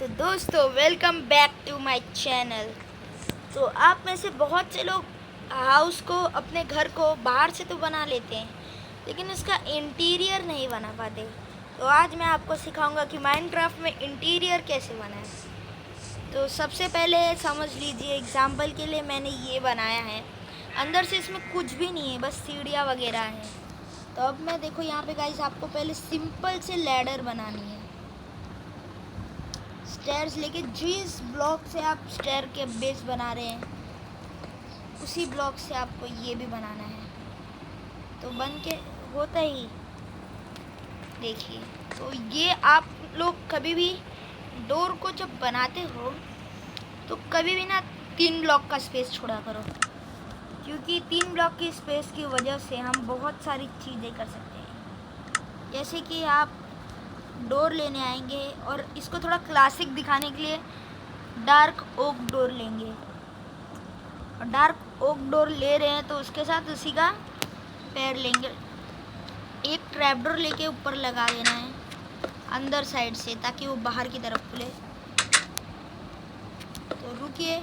तो दोस्तों welcome back to my channel. तो आप में से बहुत से लोग हाउस को, अपने घर को बाहर से तो बना लेते हैं लेकिन उसका इंटीरियर नहीं बना पाते। तो आज मैं आपको सिखाऊंगा कि माइनक्राफ्ट में इंटीरियर कैसे बनाएं। तो सबसे पहले समझ लीजिए, एग्जांपल के लिए मैंने ये बनाया है। अंदर से इसमें कुछ भी नहीं है, बस सीढ़ियाँ वगैरह हैं। तो अब मैं देखो यहाँ पे गाइस, आपको पहले सिंपल से लैडर बनानी है। स्टेयर्स लेके जिस ब्लॉक से आप स्टेयर के बेस बना रहे हैं उसी ब्लॉक से आपको ये भी बनाना है। तो बन के होता ही देखिए। तो ये आप लोग कभी भी डोर को जब बनाते हो तो कभी भी ना 3 ब्लॉक का स्पेस छोड़ा करो, क्योंकि 3 ब्लॉक की स्पेस की वजह से हम बहुत सारी चीज़ें कर सकते हैं। जैसे कि आप डोर लेने आएंगे और इसको थोड़ा क्लासिक दिखाने के लिए डार्क ओक डोर लेंगे, और डार्क ओक डोर ले रहे हैं तो उसके साथ उसी का पैर लेंगे। एक ट्रैप डोर लेके ऊपर लगा देना है अंदर साइड से, ताकि वो बाहर की तरफ खुले। तो रुकिए,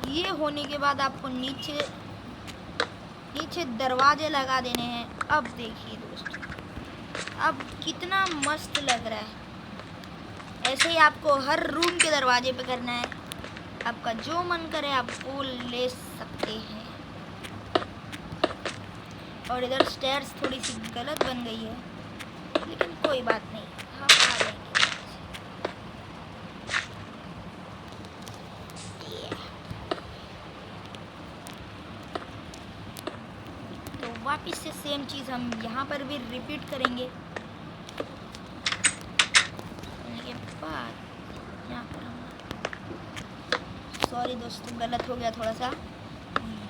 ये होने के बाद आपको नीचे दरवाजे लगा देने हैं। अब देखिए दोस्तों, अब कितना मस्त लग रहा है। ऐसे ही आपको हर रूम के दरवाजे पे करना है। आपका जो मन करे आप वो ले सकते हैं। और इधर स्टेयर्स थोड़ी सी गलत बन गई है, लेकिन कोई बात नहीं, हम आ जाएंगे। वापस से सेम चीज़ हम यहाँ पर भी रिपीट करेंगे। के बाद यहाँ पर हम, सॉरी दोस्तों गलत हो गया थोड़ा सा,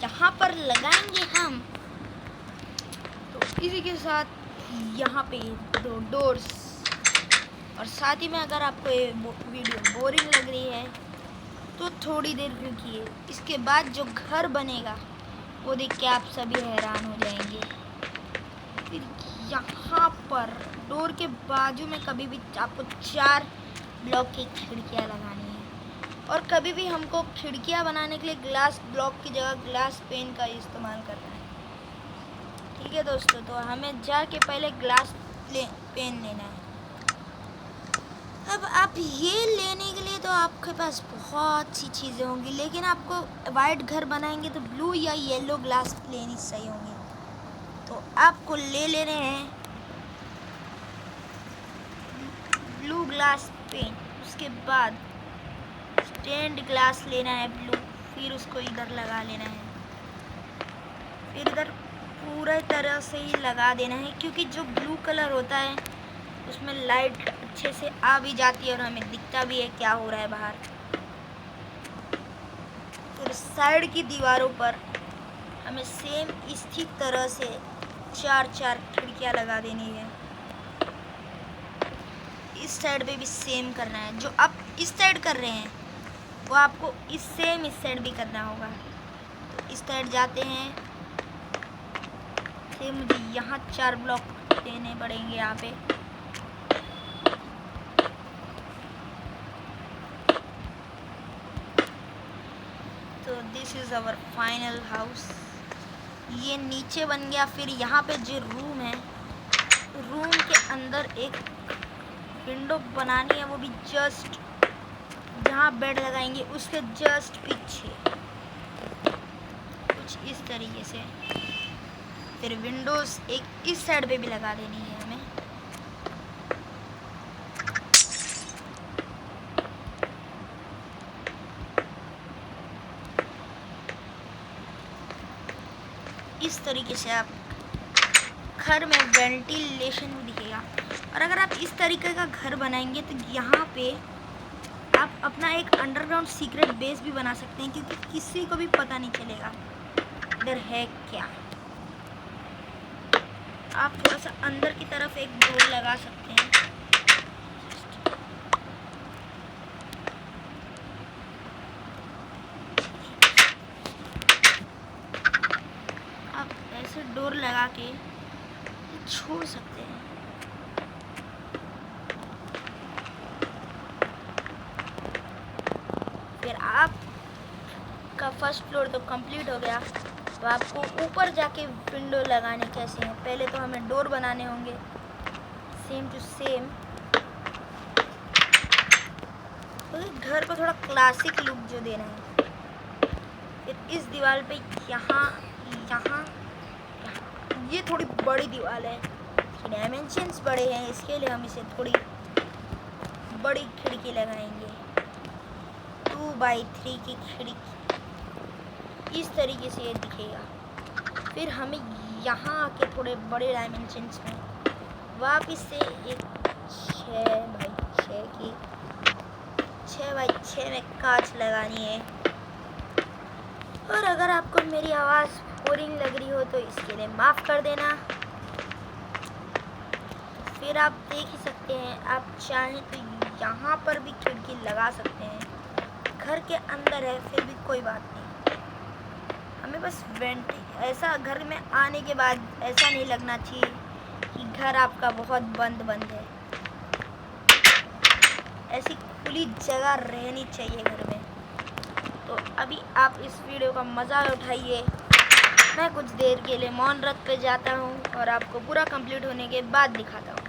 यहाँ पर लगाएंगे हम। तो इसी के साथ यहाँ पे 2 डोर्स। और साथ ही में अगर आपको ये वीडियो बोरिंग लग रही है तो थोड़ी देर रुकिए, इसके बाद जो घर बनेगा वो देख के आप सभी हैरान हो जाएंगे। फिर यहाँ पर डोर के बाजू में कभी भी आपको 4 ब्लॉक की खिड़कियाँ लगानी है। और कभी भी हमको खिड़कियाँ बनाने के लिए ग्लास ब्लॉक की जगह ग्लास पेन का इस्तेमाल करना है। ठीक है दोस्तों, तो हमें जाके पहले ग्लास पेन लेना है। अब आप ये लेने के लिए तो आपके पास बहुत सी चीज़ें होंगी, लेकिन आपको वाइट घर बनाएंगे तो ब्लू या येलो ग्लास लेनी सही होंगे। तो आपको ले लेने हैं ब्लू ग्लास पेन। उसके बाद स्टेंड ग्लास लेना है ब्लू, फिर उसको इधर लगा लेना है। फिर इधर पूरा तरह से ही लगा देना है, क्योंकि जो ब्लू कलर होता है उसमें लाइट अच्छे से आ भी जाती है और हमें दिखता भी है क्या हो रहा है बाहर। फिर साइड की दीवारों पर हमें सेम इसी तरह से 4 खिड़कियाँ लगा देनी है। इस साइड पे भी सेम करना है। जो आप इस साइड कर रहे हैं वो आपको इस साइड भी करना होगा। तो इस साइड जाते हैं, फिर मुझे यहाँ 4 ब्लॉक देने पड़ेंगे यहाँ पे। तो this is our final house. ये नीचे बन गया। फिर यहाँ पे जो रूम है, रूम के अंदर एक विंडो बनानी है, वो भी जस्ट जहाँ बेड लगाएंगे उसके जस्ट पीछे, कुछ इस तरीके से। फिर विंडोज़ एक इस साइड पे भी लगा देनी है हमें। इस तरीके से आप घर में वेंटिलेशन भी दिखेगा। और अगर आप इस तरीके का घर बनाएंगे तो यहाँ पे आप अपना एक अंडरग्राउंड सीक्रेट बेस भी बना सकते हैं, क्योंकि किसी को भी पता नहीं चलेगा इधर है क्या। आप थोड़ा सा अंदर की तरफ एक डोर लगा सकते हैं। आप ऐसे डोर लगा के छोड़ सकते हैं। फिर आप का फर्स्ट फ्लोर तो कंप्लीट हो गया। तो आपको ऊपर जाके विंडो लगाने कैसे हैं, पहले तो हमें डोर बनाने होंगे सेम टू सेम। तो घर को थोड़ा क्लासिक लुक जो देना है, फिर इस दीवार पे यहाँ यहाँ ये थोड़ी बड़ी दीवार है, डायमेंशंस बड़े हैं, इसके लिए हम इसे थोड़ी बड़ी खिड़की लगाएंगे। 2x3 की खिड़की, इस तरीके से ये दिखेगा। फिर हमें यहाँ आके थोड़े बड़े डायमेंशंस में वापस से एक 6x6 की 6x6 में कांच लगानी है। और अगर आपको मेरी आवाज़ बोरिंग लग रही हो तो इसके लिए माफ़ कर देना। फिर आप देख ही सकते हैं, आप चाहें तो यहाँ पर भी खिड़की लगा सकते हैं। घर के अंदर है फिर भी कोई बात नहीं, हमें बस ऐसा घर में आने के बाद ऐसा नहीं लगना चाहिए कि घर आपका बहुत बंद है। ऐसी खुली जगह रहनी चाहिए घर में। तो अभी आप इस वीडियो का मज़ा उठाइए। मैं कुछ देर के लिए मौन व्रत पे जाता हूँ और आपको पूरा कंप्लीट होने के बाद दिखाता हूँ।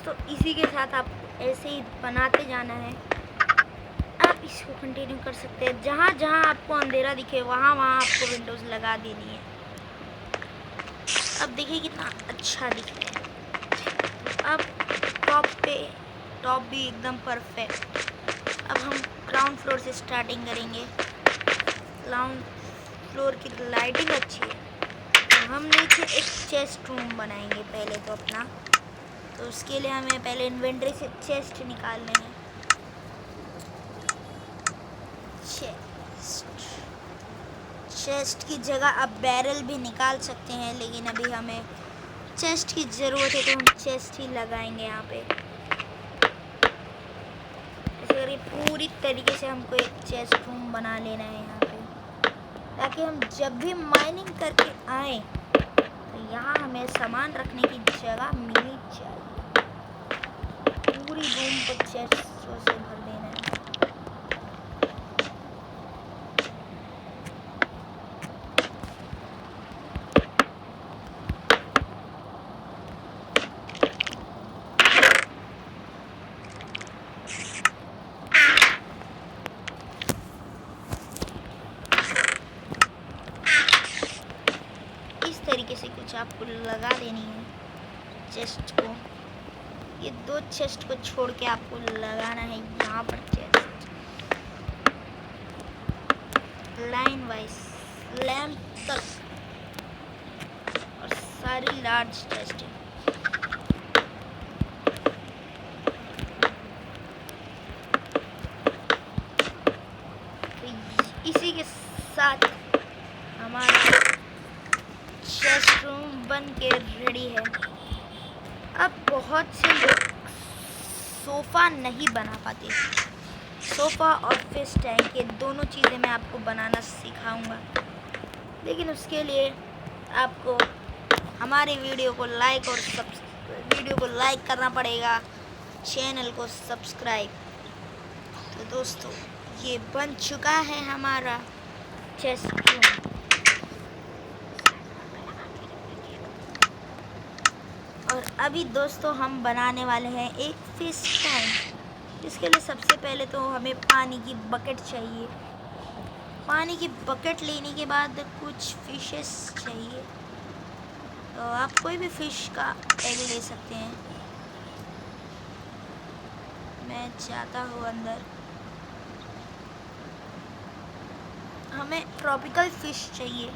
दोस्तों इसी के साथ आप ऐसे ही बनाते जाना है। आप इसको कंटिन्यू कर सकते हैं। जहाँ जहाँ आपको अंधेरा दिखे वहाँ वहाँ आपको विंडोज़ लगा देनी है। अब देखिए कितना अच्छा दिख रहा है। अब टॉप भी एकदम परफेक्ट। अब हम ग्राउंड फ्लोर से स्टार्टिंग करेंगे। ग्राउंड फ्लोर की लाइटिंग अच्छी है। तो हम नीचे एक चेस्ट रूम बनाएंगे पहले तो अपना। तो उसके लिए हमें पहले इन्वेंटरी से चेस्ट निकालने हैं। चेस्ट की जगह आप बैरल भी निकाल सकते हैं, लेकिन अभी हमें चेस्ट की ज़रूरत है तो हम चेस्ट ही लगाएंगे यहाँ पे। ऐसे करके पूरी तरीके से हमको एक चेस्ट रूम बना लेना है यहाँ पे, ताकि हम जब भी माइनिंग करके आए तो यहाँ हमें सामान रखने की जगह मिलनी चाहिए। पूरी रूम को चेस्ट से भर देना है। तरीके से कुछ आपको लगा देनी है चेस्ट को। ये 2 चेस्ट को छोड़ के आपको लगाना है यहाँ पर चेस्ट लाइन वाइज लैंप तक, और सारी लार्ज चेस्ट है। तो इसी के साथ हमारा चेस्ट रूम बन के रेडी है। अब बहुत से लोग सोफ़ा नहीं बना पाते। सोफ़ा और फिश टैंक, ये दोनों चीज़ें मैं आपको बनाना सिखाऊंगा, लेकिन उसके लिए आपको हमारे वीडियो को लाइक करना पड़ेगा, चैनल को सब्सक्राइब। तो दोस्तों ये बन चुका है हमारा चेस्ट रूम। और अभी दोस्तों हम बनाने वाले हैं एक फिश टैंक। इसके लिए सबसे पहले तो हमें पानी की बकेट चाहिए। पानी की बकेट लेने के बाद कुछ फिशेस चाहिए। तो आप कोई भी फिश का एग ले सकते हैं। मैं चाहता हूँ अंदर हमें ट्रॉपिकल फिश चाहिए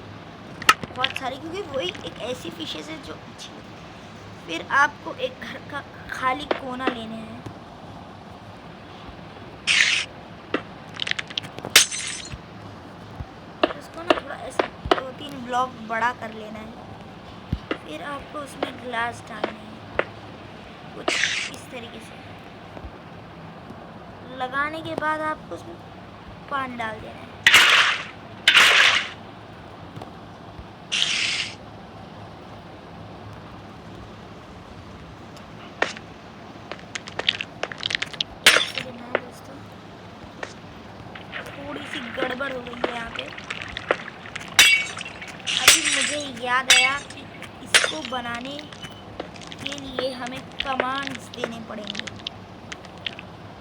बहुत सारी, क्योंकि वही एक ऐसी फिशेस है जो अच्छी। फिर आपको एक घर का खाली कोना लेने हैं। उसको ना थोड़ा ऐसे 2-3 ब्लॉक बड़ा कर लेना है। फिर आपको उसमें ग्लास डालने हैं कुछ इस तरीके से। लगाने के बाद आपको उसमें पानी डाल देना है। गड़बड़ हो गई है यहाँ पे। अभी मुझे याद आया कि इसको बनाने के लिए हमें कमांड्स देने पड़ेंगे।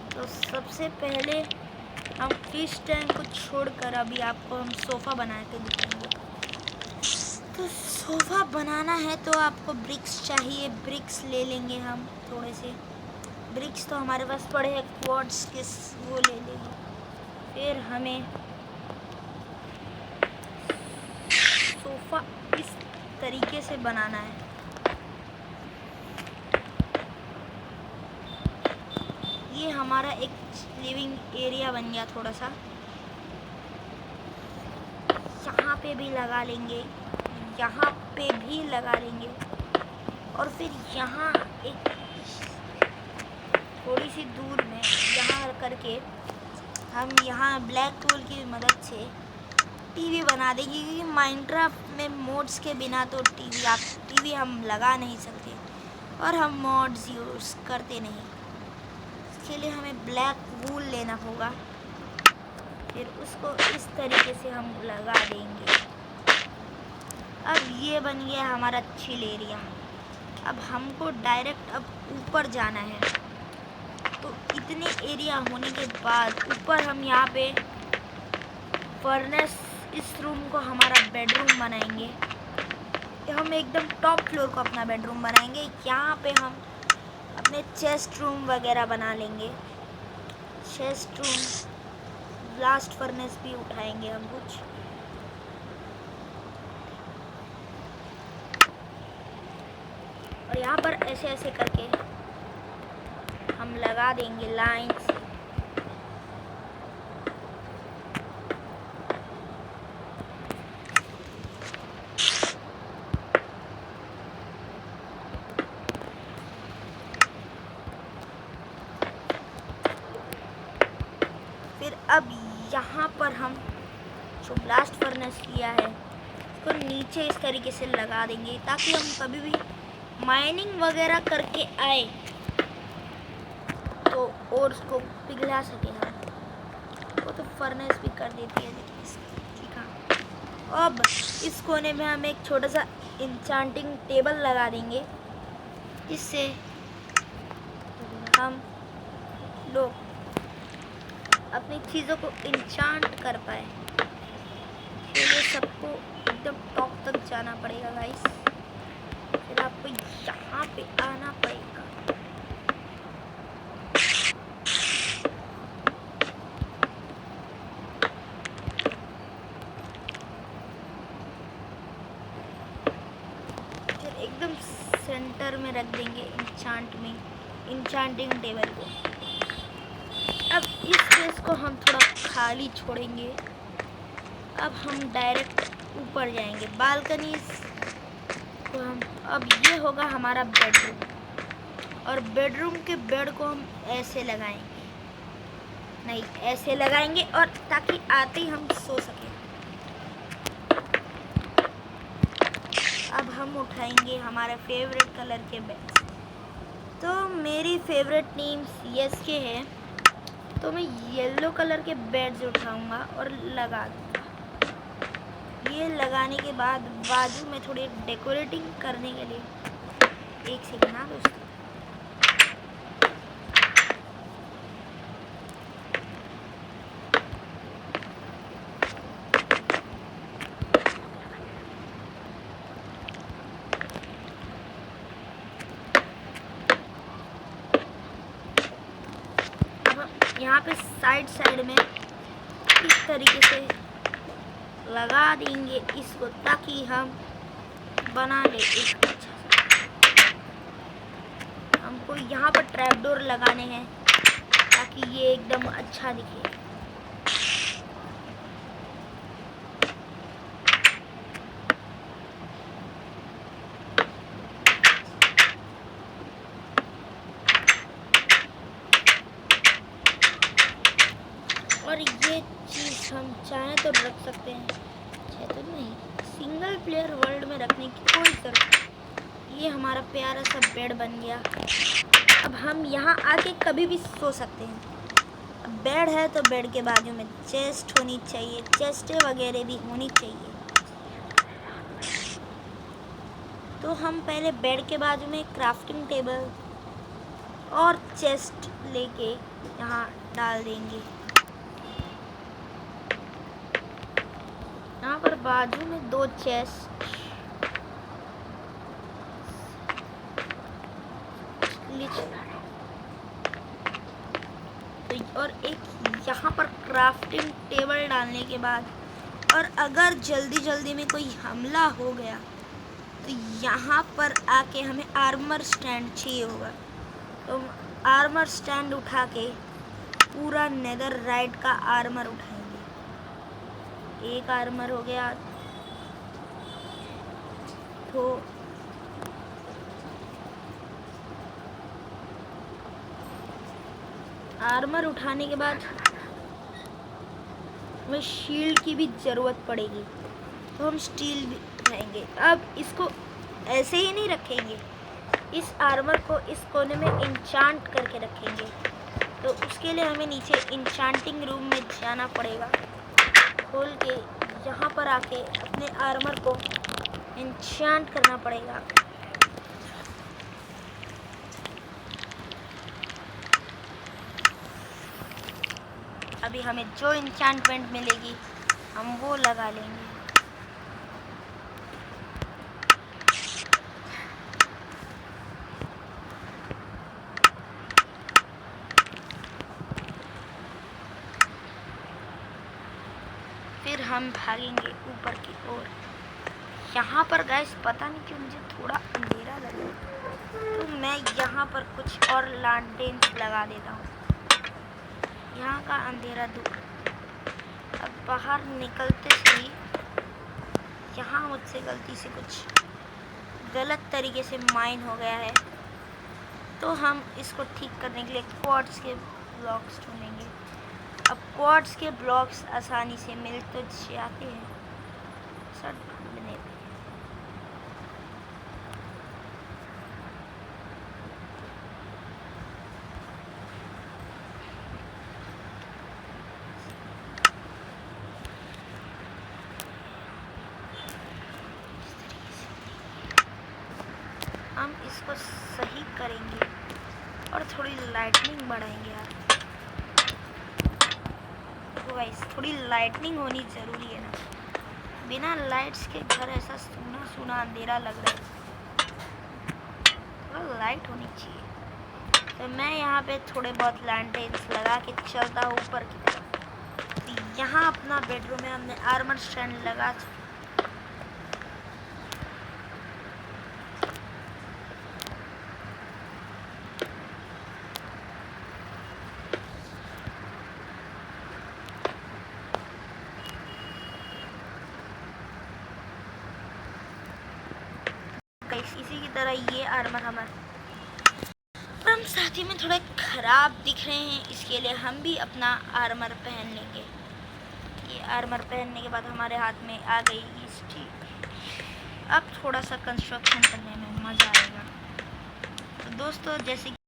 तो सबसे पहले हम फिश टैंक को छोड़कर अभी आपको हम सोफ़ा बना के दिखाएंगे। तो सोफ़ा बनाना है तो आपको ब्रिक्स चाहिए। ब्रिक्स ले लेंगे हम थोड़े से। ब्रिक्स तो हमारे पास पड़े हैं, क्वार्ट्ज के, वो ले लेंगे। फिर हमें सोफ़ा इस तरीके से बनाना है। ये हमारा एक लिविंग एरिया बन गया थोड़ा सा। यहाँ पे भी लगा लेंगे, यहाँ पे भी लगा लेंगे, और फिर यहाँ एक थोड़ी सी दूर में यहाँ करके हम यहाँ ब्लैक टूल की मदद से टीवी बना देंगे, क्योंकि माइनक्राफ्ट में मोड्स के बिना तो टीवी हम लगा नहीं सकते, और हम मोड्स यूज़ करते नहीं। इसके लिए हमें ब्लैक वूल लेना होगा। फिर उसको इस तरीके से हम लगा देंगे। अब ये बन गया हमारा चिल एरिया। अब हमको डायरेक्ट अब ऊपर जाना है। तो इतने एरिया होने के बाद ऊपर हम यहाँ पे फर्नेस, इस रूम को हमारा बेडरूम बनाएंगे। हम एकदम टॉप फ्लोर को अपना बेडरूम बनाएंगे। यहाँ पे हम अपने चेस्ट रूम वगैरह बना लेंगे। चेस्ट रूम, ब्लास्ट फर्नेस भी उठाएंगे हम कुछ। और यहाँ पर ऐसे ऐसे करके हम लगा देंगे लाइंस। फिर अब यहाँ पर हम जो ब्लास्ट फर्नेस किया है उसको नीचे इस तरीके से लगा देंगे, ताकि हम कभी भी माइनिंग वगैरह करके आए तो और उसको पिघला सके हम। वो तो फर्नेस भी कर देती है, ठीक है। अब इस कोने में हम एक छोटा सा इंचांटिंग टेबल लगा देंगे, जिससे हम लोग अपनी चीज़ों को इंचांट कर पाए। तो ये सबको एकदम टॉप तक जाना पड़ेगा गाइस। फिर आपको यहाँ पे आना पड़ेगा। फिर एकदम सेंटर में रख देंगे इंचांटिंग टेबल को। अब इस स्पेस को हम थोड़ा खाली छोड़ेंगे। अब हम डायरेक्ट ऊपर जाएंगे बालकनी को हम। अब ये होगा हमारा बेडरूम, और बेडरूम के बेड को हम ऐसे लगाएंगे, नहीं ऐसे लगाएंगे, और ताकि आते ही हम सो सकें। अब हम उठाएंगे हमारे फेवरेट कलर के बेड। तो मेरी फेवरेट टीम CSK है, तो मैं येलो कलर के बेड्स उठाऊंगा और लगा दूंगा। ये लगाने के बाद बाजू में थोड़ी डेकोरेटिंग करने के लिए एक सेकंड ना दोस्तों। यहाँ पे साइड में इस तरीके से लगा देंगे इसको, ताकि हम बना ले एक अच्छा सा। हमको यहाँ पर ट्रैपडोर लगाने हैं ताकि ये एकदम अच्छा दिखे। और ये चीज़ हम चाहें तो रख सकते हैं, चाहे तो नहीं। सिंगल प्लेयर वर्ल्ड में रखने की कोई ज़रूरत नहीं। ये हमारा प्यारा सा बेड बन गया। अब हम यहाँ आके कभी भी सो सकते हैं। अब बेड है तो बेड के बाजू में चेस्ट होनी चाहिए, चेस्टें वगैरह भी होनी चाहिए। तो हम पहले बेड के बाजू में क्राफ्टिंग टेबल और चेस्ट लेके यहाँ डाल देंगे। यहाँ पर बाजू में 2 चेस्ट और एक यहाँ पर क्राफ्टिंग टेबल डालने के बाद, और अगर जल्दी में कोई हमला हो गया तो यहाँ पर आके हमें आर्मर स्टैंड चाहिए होगा। तो आर्मर स्टैंड उठा के पूरा नेदर राइट का आर्मर उठाएंगे। एक आर्मर हो गया, तो आर्मर उठाने के बाद हमें शील्ड की भी ज़रूरत पड़ेगी, तो हम स्टील भी उठाएंगे। अब इसको ऐसे ही नहीं रखेंगे, इस आर्मर को इस कोने में इंचांट करके रखेंगे। तो उसके लिए हमें नीचे इंचांटिंग रूम में जाना पड़ेगा। खोल के यहाँ पर आके अपने आर्मर को इंचांट करना पड़ेगा। अभी हमें जो इंचेंटमेंट मिलेगी हम वो लगा लेंगे। फिर हम भागेंगे ऊपर की ओर। यहाँ पर गाइस पता नहीं क्यों मुझे थोड़ा अंधेरा लग रहा है, तो मैं यहाँ पर कुछ और लैंटर्न्स लगा देता हूँ। यहाँ का अंधेरा दूर। अब बाहर निकलते ही यहाँ मुझसे गलती से कुछ गलत तरीके से माइन हो गया है, तो हम इसको ठीक करने के लिए क्वार्ट्ज के ब्लॉक्स ढूंढेंगे। अब क्वार्ट्ज के ब्लॉक्स आसानी से मिल तो जाते हैं, सब ढूंढने पे। हम इसको सही करेंगे और थोड़ी लाइटनिंग बढ़ाएंगे यार। देखो गाइस, थोड़ी लाइटनिंग होनी ज़रूरी है ना, बिना लाइट्स के घर ऐसा सूना सूना अंधेरा लग रहा है, थोड़ा लाइट होनी चाहिए। तो मैं यहाँ पे थोड़े बहुत लैंटर्न्स लगा के चलता हूँ ऊपर की तरफ। तो यहाँ अपना बेडरूम में हमने आर्मर स्टैंड लगा। इसी की तरह ये आर्मर हमारा, हम साथ ही में थोड़े ख़राब दिख रहे हैं, इसके लिए हम भी अपना आर्मर पहन लेंगे। ये आर्मर पहनने के बाद हमारे हाथ में आ गई ये स्टील। अब थोड़ा सा कंस्ट्रक्शन करने में मज़ा आएगा। तो दोस्तों, जैसे